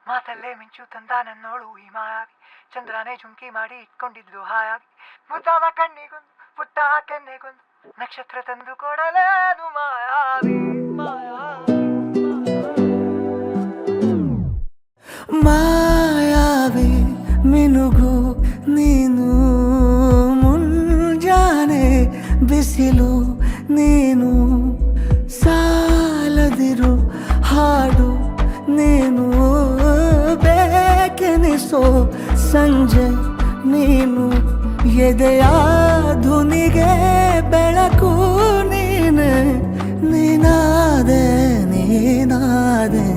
ಮಾತಲ್ಲೇ ಮಿಂಚು ತಂದ ನನ್ನೋಳು ಈ ಮಾಯಾವಿ ಚಂದ್ರನೇ ಜುಂಕಿ ಮಾಡಿ ಇಟ್ಕೊಂಡಿದ್ಲು ಹಾಯಾಗಿ ಮುದ್ದಾದ ಕಣ್ಣಿಗೊಂದು ಪುಟ್ಟ ಕೆನ್ನೆಗೊಂದು ನಕ್ಷತ್ರ ತಂದು ಕೊಡಲೇನು ಮಾಯಾವಿ ಮಾಯಾವಿ ಮಿನುಗು ನೀನು ಮುಂಜಾನೆ ಬಿಸಿಲು ನೀನು ಸಾಲದಿರು ಹಾಡು ನೀನು ಬೇಕೆನಿಸೋ ಸಂಜೆ ನೀನು ಎದೆಯ ಧುನಿಗೆ ಬೆಳಕು ನೀನೆ ನೀನಾದೆ ನೀನಾದೆ